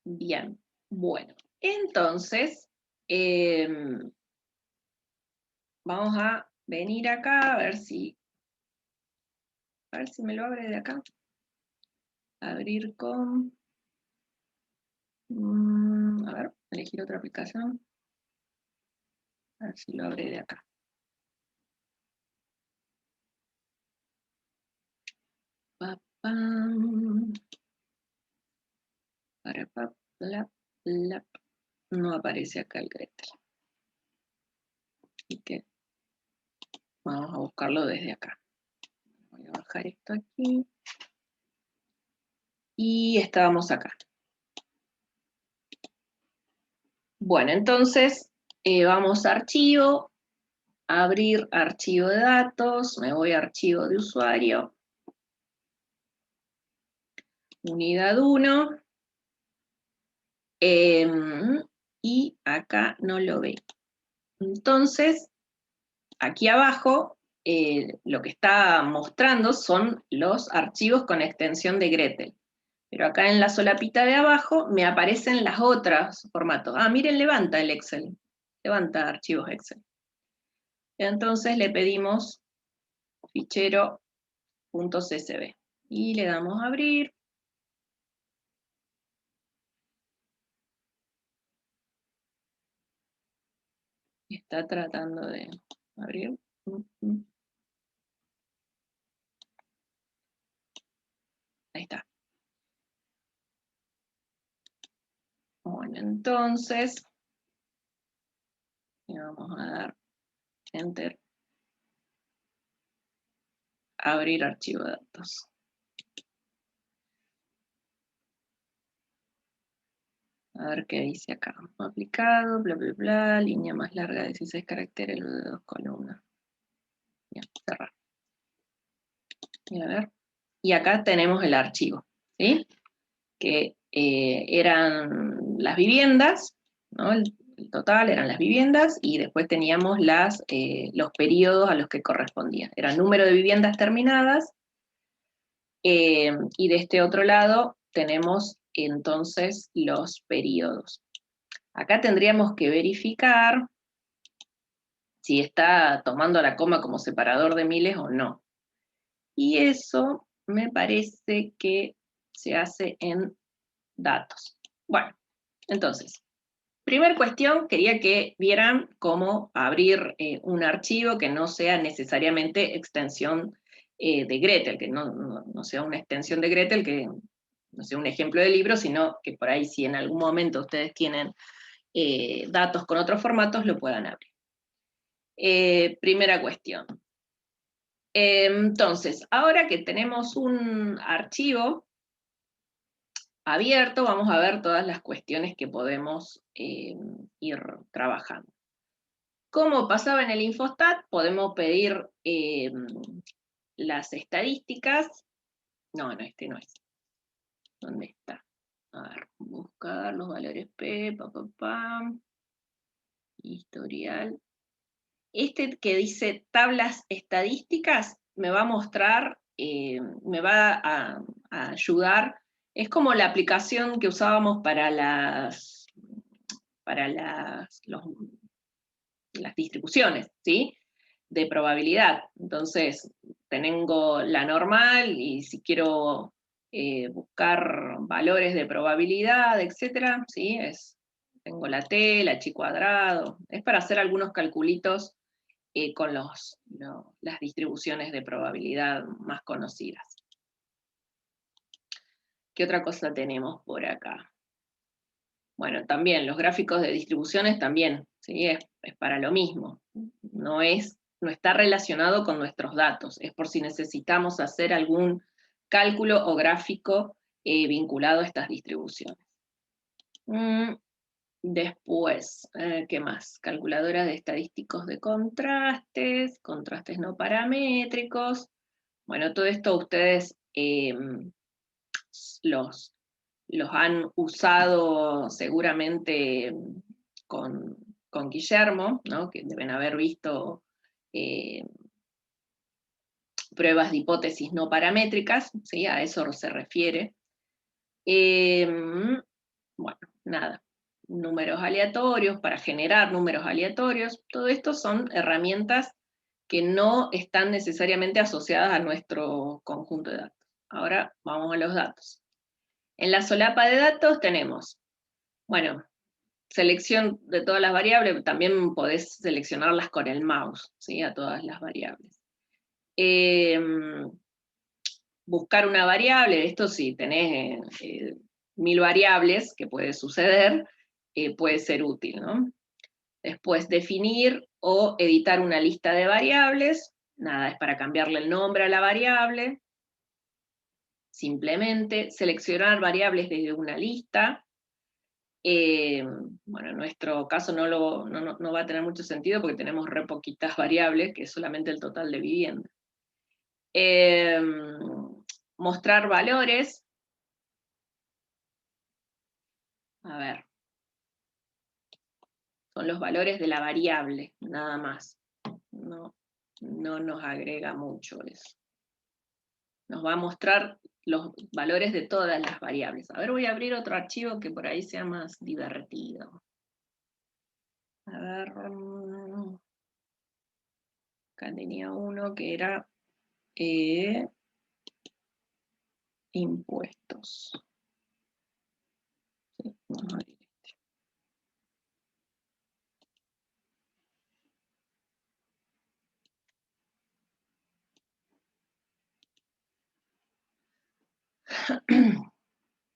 Bien, bueno, entonces vamos a venir acá a ver si me lo abre de acá. Abrir con, a ver, elegir otra aplicación. A ver si lo abre de acá. Pa, pam. Para, pa, la, la. No aparece acá el Gretel. Así que vamos a buscarlo desde acá. Voy a bajar esto aquí. Y estábamos acá. Bueno, entonces vamos a archivo, abrir archivo de datos, me voy a archivo de usuario, unidad 1, y acá no lo ve. Entonces, aquí abajo, lo que está mostrando son los archivos con extensión de Gretel. Pero acá en la solapita de abajo me aparecen las otras formatos. Ah, miren, levanta el Excel. Levanta archivos Excel. Entonces le pedimos fichero .csv. Y le damos a abrir. Está tratando de abrir. Ahí está. Bueno, entonces le vamos a dar Enter. Abrir archivo de datos. A ver qué dice acá. Aplicado, bla, bla, bla, línea más larga de 16 caracteres, lo de 2 columnas. Bien, cerrar. Y a ver. Y acá tenemos el archivo, ¿sí? Que eran las viviendas, ¿no? El total eran las viviendas, y después teníamos los periodos a los que correspondían. Era el número de viviendas terminadas, y de este otro lado tenemos entonces los periodos. Acá tendríamos que verificar si está tomando la coma como separador de miles o no. Y eso me parece que se hace en datos. Bueno, entonces, primer cuestión, quería que vieran cómo abrir un archivo que no sea necesariamente extensión de Gretel, que no sea una extensión de Gretel, que no sea un ejemplo de libro, sino que por ahí si en algún momento ustedes tienen datos con otros formatos, lo puedan abrir. Primera cuestión. Entonces, ahora que tenemos un archivo abierto, vamos a ver todas las cuestiones que podemos ir trabajando. Como pasaba en el Infostat, podemos pedir las estadísticas. No, este no es. ¿Dónde está? A ver, buscar los valores P, historial. Este que dice tablas estadísticas me va a mostrar, me va a ayudar. Es como la aplicación que usábamos para las distribuciones, ¿sí? De probabilidad. Entonces, tengo la normal, y si quiero buscar valores de probabilidad, etcétera, ¿sí? Tengo la T, la chi cuadrado. Es para hacer algunos calculitos con las distribuciones de probabilidad más conocidas. ¿Qué otra cosa tenemos por acá? Bueno, también los gráficos de distribuciones también, ¿sí? Es para lo mismo. No está relacionado con nuestros datos, es por si necesitamos hacer algún cálculo o gráfico vinculado a estas distribuciones. Después, ¿qué más? Calculadora de estadísticos de contrastes, contrastes no paramétricos. Bueno, todo esto ustedes los han usado seguramente con Guillermo, ¿no? Que deben haber visto pruebas de hipótesis no paramétricas, ¿sí? A eso se refiere. bueno, nada. Números aleatorios, para generar números aleatorios, todo esto son herramientas que no están necesariamente asociadas a nuestro conjunto de datos. Ahora vamos a los datos. En la solapa de datos tenemos, bueno, selección de todas las variables, también podés seleccionarlas con el mouse, ¿sí? A todas las variables. Buscar una variable, esto sí, tenés 1000 variables, que puede suceder, puede ser útil, ¿no? Después, definir o editar una lista de variables, nada, es para cambiarle el nombre a la variable. Simplemente seleccionar variables desde una lista. Bueno, en nuestro caso no va a tener mucho sentido porque tenemos re poquitas variables, que es solamente el total de vivienda. Mostrar valores. A ver. Son los valores de la variable, nada más. No nos agrega mucho eso. Nos va a mostrar los valores de todas las variables. A ver, voy a abrir otro archivo que por ahí sea más divertido. A ver, acá tenía uno que era impuestos. Sí, vamos a abrir este.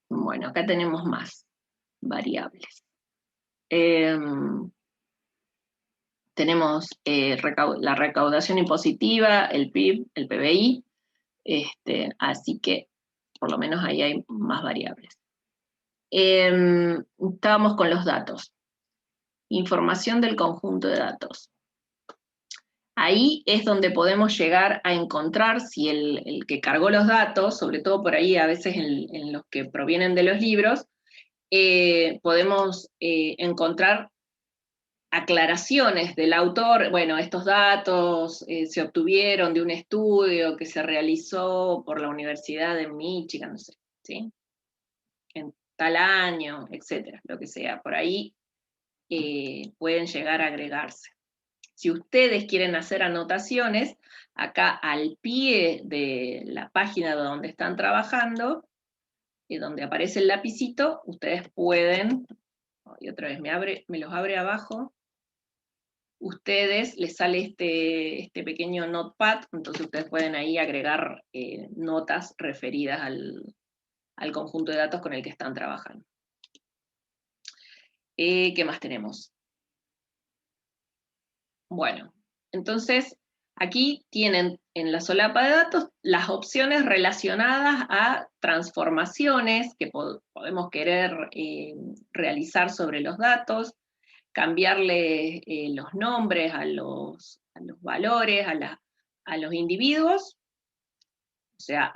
Bueno, acá tenemos más variables. Tenemos la recaudación impositiva, el PIB, el PBI, así que por lo menos ahí hay más variables. Estábamos con los datos. Información del conjunto de datos. Ahí es donde podemos llegar a encontrar si el que cargó los datos, sobre todo por ahí a veces en los que provienen de los libros, podemos encontrar aclaraciones del autor. Bueno, estos datos se obtuvieron de un estudio que se realizó por la Universidad de Michigan, no sé, ¿sí? En tal año, etcétera, lo que sea. Por ahí pueden llegar a agregarse. Si ustedes quieren hacer anotaciones, acá al pie de la página donde están trabajando, donde aparece el lapicito, ustedes pueden, y otra vez me los abre abajo, ustedes les sale este pequeño notepad, entonces ustedes pueden ahí agregar notas referidas al conjunto de datos con el que están trabajando. ¿Qué más tenemos? Bueno, entonces aquí tienen en la solapa de datos las opciones relacionadas a transformaciones que podemos querer realizar sobre los datos, cambiarle los nombres a los valores, a los individuos, o sea,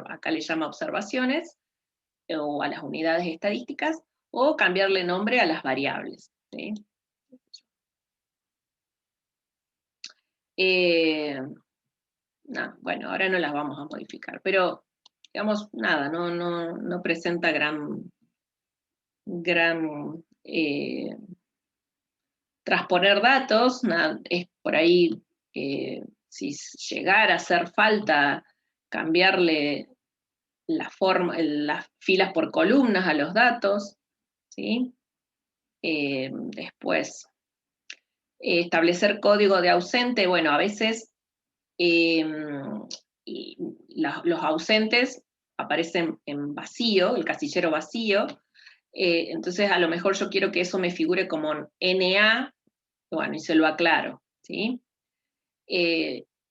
acá le llama observaciones, o a las unidades estadísticas, o cambiarle nombre a las variables, ¿sí? No, bueno, ahora no las vamos a modificar, pero digamos, nada, no presenta gran transponer datos, es por ahí, si llegara a hacer falta cambiarle las filas por columnas a los datos, ¿sí? Después, establecer código de ausente, bueno, a veces los ausentes aparecen en vacío, el casillero vacío, entonces a lo mejor yo quiero que eso me figure como NA, bueno, y se lo aclaro, ¿sí?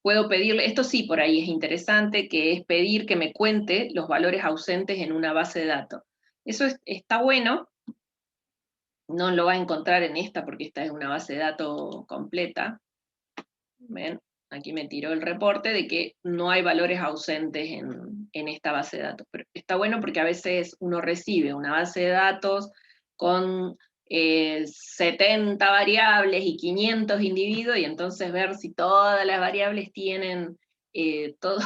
Puedo pedirle, esto sí por ahí es interesante, que es pedir que me cuente los valores ausentes en una base de datos. Eso está bueno, no lo va a encontrar en esta porque esta es una base de datos completa. ¿Ven? Aquí me tiró el reporte de que no hay valores ausentes en esta base de datos. Pero está bueno porque a veces uno recibe una base de datos con 70 variables y 500 individuos, y entonces ver si todas las variables tienen, todos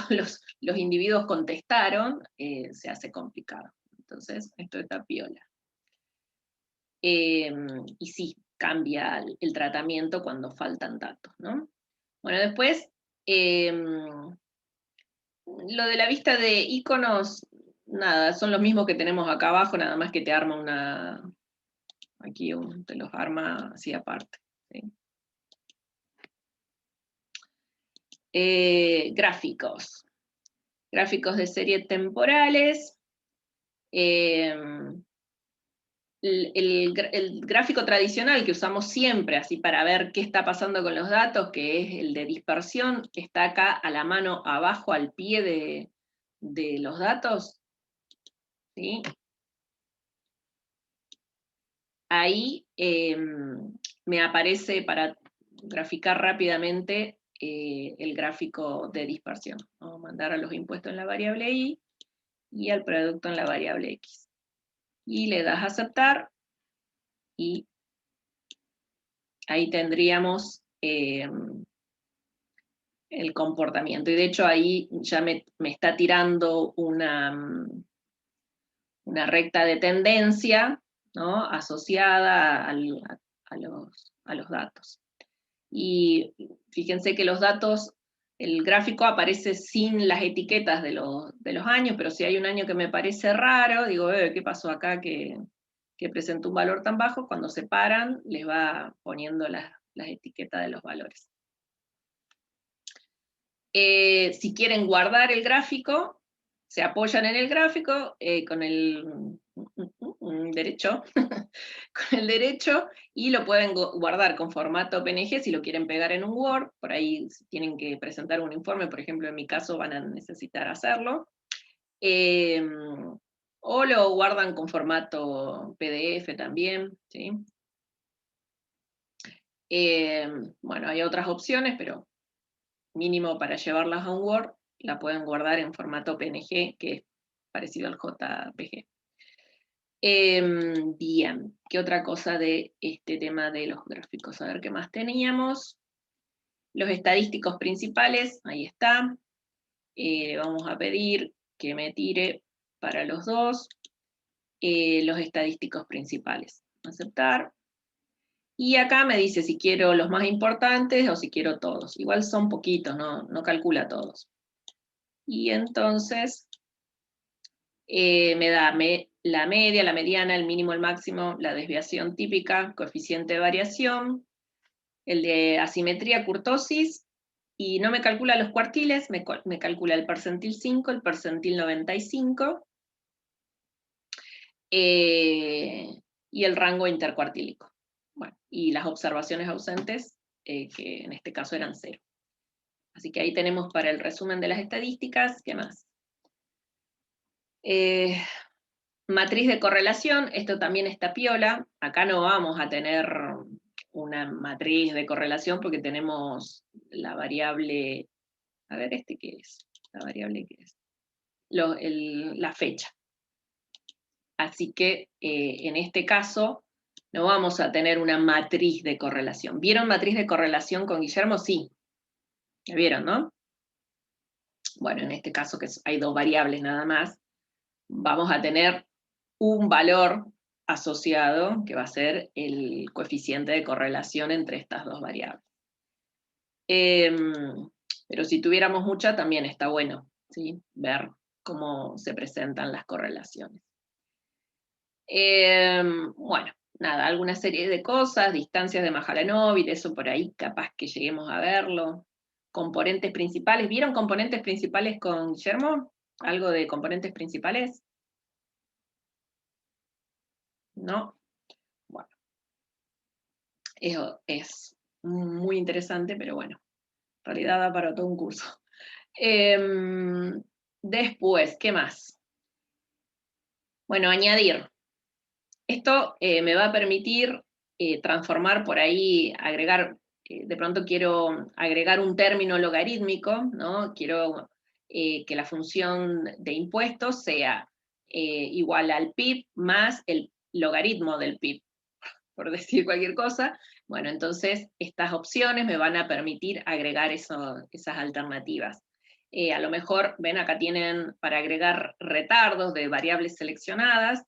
los individuos contestaron, se hace complicado. Entonces, esto está piola. y sí, cambia el tratamiento cuando faltan datos, ¿no? Bueno, después, lo de la vista de iconos, nada, son los mismos que tenemos acá abajo, nada más que te arma una, aquí te los arma así aparte. ¿Sí? Gráficos. Gráficos de serie temporales. El gráfico tradicional que usamos siempre, así para ver qué está pasando con los datos, que es el de dispersión, está acá a la mano abajo, al pie de los datos. ¿Sí? Ahí me aparece para graficar rápidamente el gráfico de dispersión. Vamos a mandar a los impuestos en la variable y al producto en la variable x. Y le das a aceptar y ahí tendríamos el comportamiento. Y de hecho ahí ya me está tirando una recta de tendencia, ¿no? Asociada a los datos. Y fíjense que los datos, el gráfico aparece sin las etiquetas de los años, pero si hay un año que me parece raro, digo, ¿qué pasó acá que presenta un valor tan bajo? Cuando se paran, les va poniendo las etiquetas de los valores. Si quieren guardar el gráfico, se apoyan en el gráfico con el derecho, con el derecho, y lo pueden guardar con formato PNG si lo quieren pegar en un Word. Por ahí tienen que presentar un informe, por ejemplo, en mi caso van a necesitar hacerlo. O lo guardan con formato PDF también, ¿sí? Bueno, hay otras opciones, pero mínimo para llevarlas a un Word, la pueden guardar en formato PNG, que es parecido al JPG. Bien, ¿qué otra cosa de este tema de los gráficos? A ver qué más teníamos. Los estadísticos principales, ahí está. Vamos a pedir que me tire para los dos los estadísticos principales. Aceptar. Y acá me dice si quiero los más importantes o si quiero todos. Igual son poquitos, no calcula todos. Y entonces me da la media, la mediana, el mínimo, el máximo, la desviación típica, coeficiente de variación, el de asimetría, kurtosis, y no me calcula los cuartiles, me calcula el percentil 5, el percentil 95, y el rango intercuartílico. Bueno, y las observaciones ausentes, que en este caso eran 0. Así que ahí tenemos para el resumen de las estadísticas. ¿Qué más? Matriz de correlación, esto también está piola. Acá no vamos a tener una matriz de correlación porque tenemos la variable, a ver, ¿qué es? La variable que es la fecha. Así que en este caso no vamos a tener una matriz de correlación. ¿Vieron matriz de correlación con Guillermo? Sí. ¿La vieron, no? Bueno, en este caso que hay dos variables nada más, vamos a tener un valor asociado que va a ser el coeficiente de correlación entre estas dos variables. Pero si tuviéramos mucha también está bueno, ¿sí? Ver cómo se presentan las correlaciones. Bueno, nada, alguna serie de cosas, distancias de Mahalanobis, eso por ahí capaz que lleguemos a verlo. Componentes principales, ¿vieron componentes principales con Guillermo? ¿Algo de componentes principales? ¿No? Bueno, eso es muy interesante, pero bueno, en realidad da para todo un curso. Después, ¿qué más? Bueno, añadir. Esto me va a permitir transformar por ahí, agregar, de pronto quiero agregar un término logarítmico, ¿no? Quiero que la función de impuestos sea igual al PIB más el logaritmo del PIB, por decir cualquier cosa. Bueno, entonces estas opciones me van a permitir agregar esas alternativas. A lo mejor, ven, acá tienen para agregar retardos de variables seleccionadas.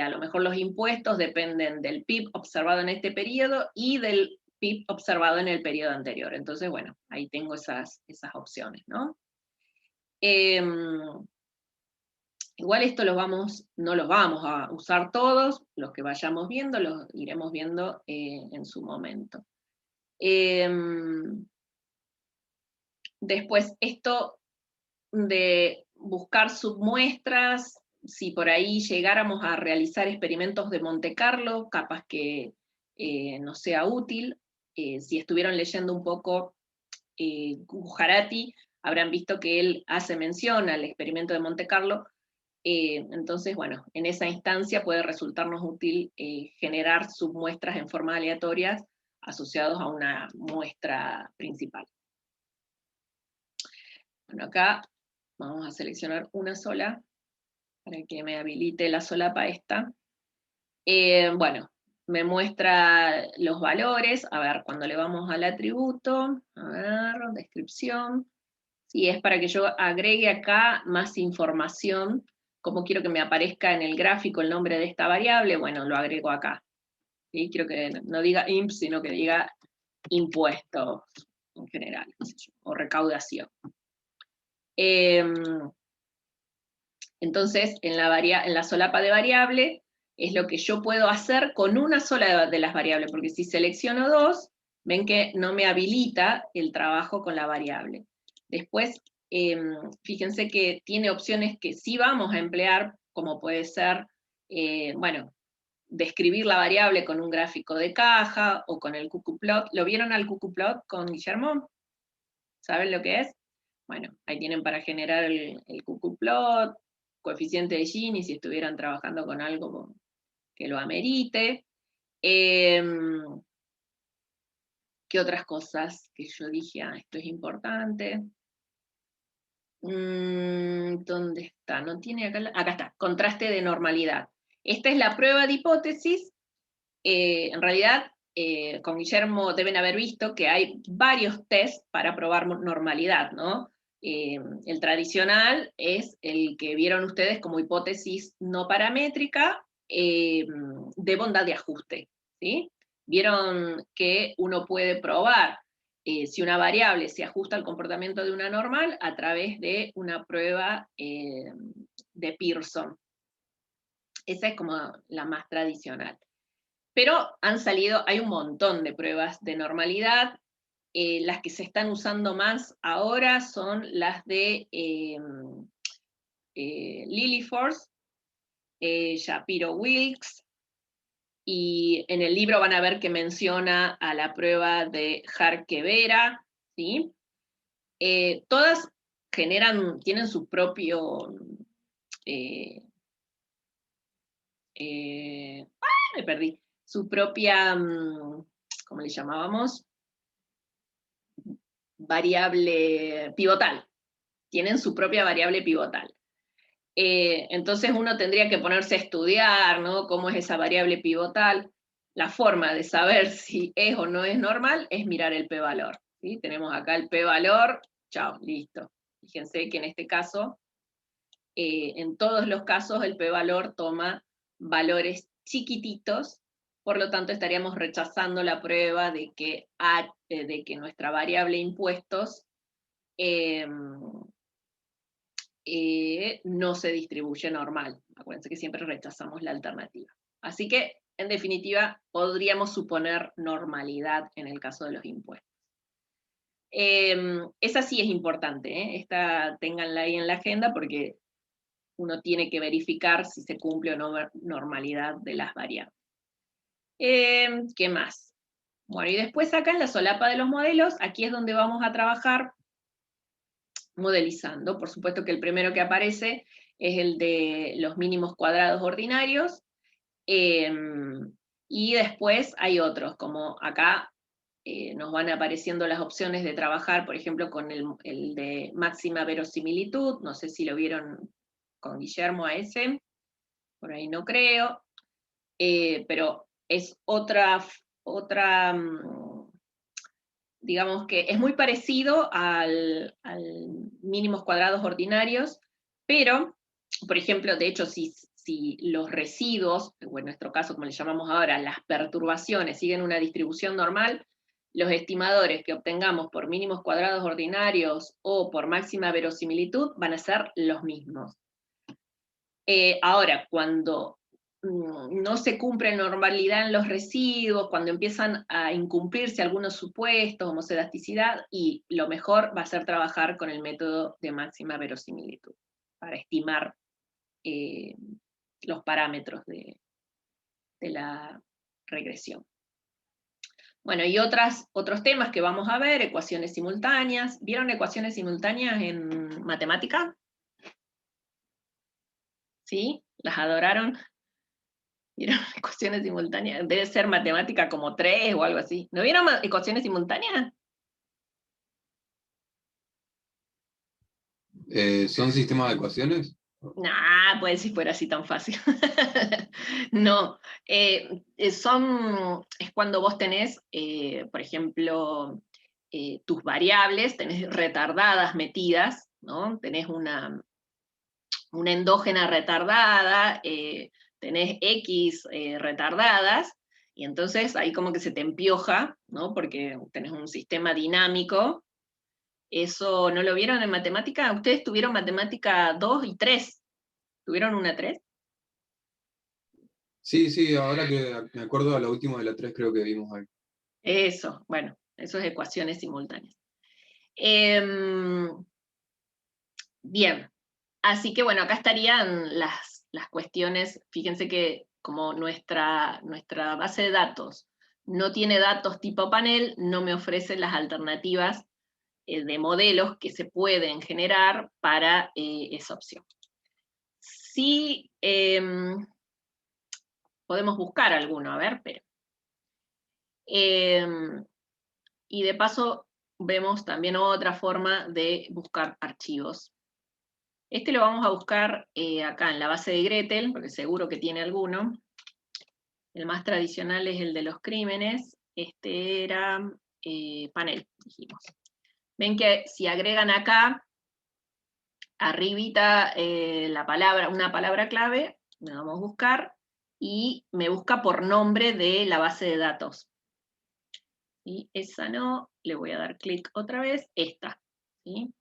a lo mejor los impuestos dependen del PIB observado en este periodo y del PIB observado en el periodo anterior. Entonces, bueno, ahí tengo esas opciones, ¿no? Igual esto no los vamos a usar todos, los que vayamos viendo, los iremos viendo en su momento. Después, esto de buscar submuestras, si por ahí llegáramos a realizar experimentos de Monte Carlo, capaz que nos sea útil. Si estuvieron leyendo un poco Gujarati, habrán visto que él hace mención al experimento de Monte Carlo. Entonces, bueno, en esa instancia puede resultarnos útil generar submuestras en forma aleatorias asociados a una muestra principal. Bueno, acá vamos a seleccionar una sola, para que me habilite la solapa esta. Bueno, me muestra los valores, a ver, cuando le vamos al atributo, a ver, descripción, sí, es para que yo agregue acá más información, como quiero que me aparezca en el gráfico el nombre de esta variable, bueno, lo agrego acá. ¿Sí? Quiero que no diga imp, sino que diga impuestos en general, o recaudación. Entonces, en la solapa de variable, es lo que yo puedo hacer con una sola de las variables, porque si selecciono dos, ven que no me habilita el trabajo con la variable. Después, fíjense que tiene opciones que sí vamos a emplear, como puede ser, bueno, describir la variable con un gráfico de caja, o con el qqplot. ¿Lo vieron al qqplot con Guillermo? ¿Saben lo que es? Bueno, ahí tienen para generar el qqplot, coeficiente de Gini, si estuvieran trabajando con algo que lo amerite. ¿Qué otras cosas que yo dije? Esto es importante. ¿Dónde está? ¿No tiene acá? Acá está, contraste de normalidad. Esta es la prueba de hipótesis. En realidad, con Guillermo deben haber visto que hay varios tests para probar normalidad, ¿no? El tradicional es el que vieron ustedes como hipótesis no paramétrica de bondad de ajuste, ¿sí? Vieron que uno puede probar si una variable se ajusta al comportamiento de una normal a través de una prueba de Pearson. Esa es como la más tradicional. Pero hay un montón de pruebas de normalidad. Las que se están usando más ahora son las de Lilliefors, Shapiro-Wilks, y en el libro van a ver que menciona a la prueba de Jarque-Vera, ¿sí? Todas tienen su propio... me perdí. Su propia, ¿cómo le llamábamos? Variable pivotal. Tienen su propia variable pivotal. Entonces uno tendría que ponerse a estudiar, ¿no? Cómo es esa variable pivotal. La forma de saber si es o no es normal es mirar el p-valor. ¿Sí? Tenemos acá el p-valor, chao, listo. Fíjense que en este caso, en todos los casos, el p-valor toma valores chiquititos, por lo tanto estaríamos rechazando la prueba de que nuestra variable impuestos no se distribuye normal. Acuérdense que siempre rechazamos la alternativa. Así que, en definitiva, podríamos suponer normalidad en el caso de los impuestos. Esa sí es importante, esta ténganla ahí en la agenda porque uno tiene que verificar si se cumple o no normalidad de las variables. ¿Qué más? Bueno, y después acá en la solapa de los modelos, aquí es donde vamos a trabajar modelizando. Por supuesto que el primero que aparece es el de los mínimos cuadrados ordinarios, y después hay otros, como acá nos van apareciendo las opciones de trabajar, por ejemplo, con el de máxima verosimilitud, no sé si lo vieron con Guillermo a ese, por ahí no creo, pero es otra digamos que es muy parecido al mínimos cuadrados ordinarios, pero, por ejemplo, de hecho, si si los residuos, o en nuestro caso, como le llamamos ahora, las perturbaciones, siguen una distribución normal, los estimadores que obtengamos por mínimos cuadrados ordinarios o por máxima verosimilitud van a ser los mismos. Ahora, cuando no se cumple normalidad en los residuos, cuando empiezan a incumplirse algunos supuestos, homoscedaticidad, y lo mejor va a ser trabajar con el método de máxima verosimilitud, para estimar los parámetros de la regresión. Bueno, y otros temas que vamos a ver, ecuaciones simultáneas. ¿Vieron ecuaciones simultáneas en matemática? ¿Sí? ¿Las adoraron? ¿Vieron ecuaciones simultáneas? Debe ser matemática como 3 o algo así. ¿No vieron ecuaciones simultáneas? ¿Son sistemas de ecuaciones? Nah, pues si fuera así tan fácil. No, es cuando vos tenés, por ejemplo, tus variables, tenés retardadas metidas, ¿no? Tenés una endógena retardada, tenés X retardadas, y entonces ahí como que se te empioja, ¿no? Porque tenés un sistema dinámico. ¿Eso no lo vieron en matemática? Ustedes tuvieron matemática 2 y 3. ¿Tuvieron una 3? Sí, sí, ahora que me acuerdo a la última de la 3 creo que vimos ahí. Eso, bueno, eso es ecuaciones simultáneas. Bien, así que bueno, acá estarían las cuestiones. Fíjense que como nuestra base de datos no tiene datos tipo panel, no me ofrece las alternativas de modelos que se pueden generar para esa opción. Sí, podemos buscar alguno, a ver, pero. Y de paso vemos también otra forma de buscar archivos. Este lo vamos a buscar acá en la base de Gretel, porque seguro que tiene alguno. El más tradicional es el de los crímenes. Este era panel, dijimos. Ven que si agregan acá, arribita una palabra clave, le vamos a buscar, y me busca por nombre de la base de datos. ¿Sí? Esa no, le voy a dar clic otra vez, esta. ¿Sí?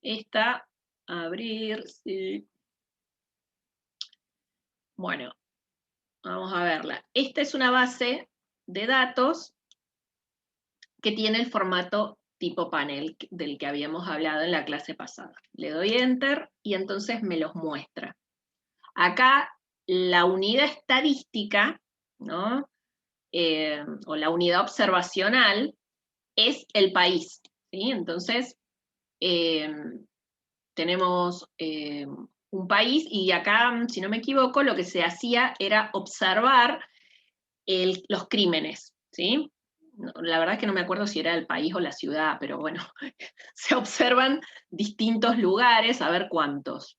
Esta, abrir, sí. Bueno, vamos a verla. Esta es una base de datos que tiene el formato tipo panel del que habíamos hablado en la clase pasada. Le doy Enter y entonces me los muestra. Acá la unidad estadística, ¿no? O la unidad observacional es el país, ¿sí? Entonces, tenemos un país y acá, si no me equivoco, lo que se hacía era observar los crímenes, ¿sí? La verdad es que no me acuerdo si era el país o la ciudad, pero bueno, se observan distintos lugares, a ver cuántos.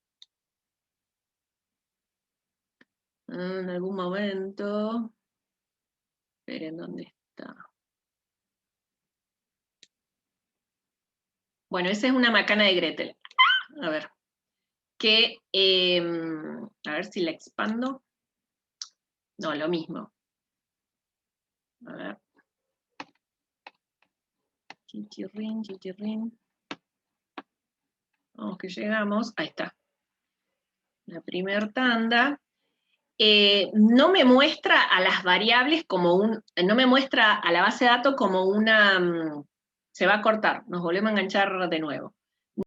En algún momento, esperen, ¿dónde está? Bueno, esa es una macana de Gretel. A ver, a ver si la expando. No, lo mismo. A ver. Chichirrín, chichirrín. Vamos que llegamos. Ahí está. La primer tanda. No me muestra a las variables como no me muestra a la base de datos como una, se va a cortar, nos volvemos a enganchar de nuevo.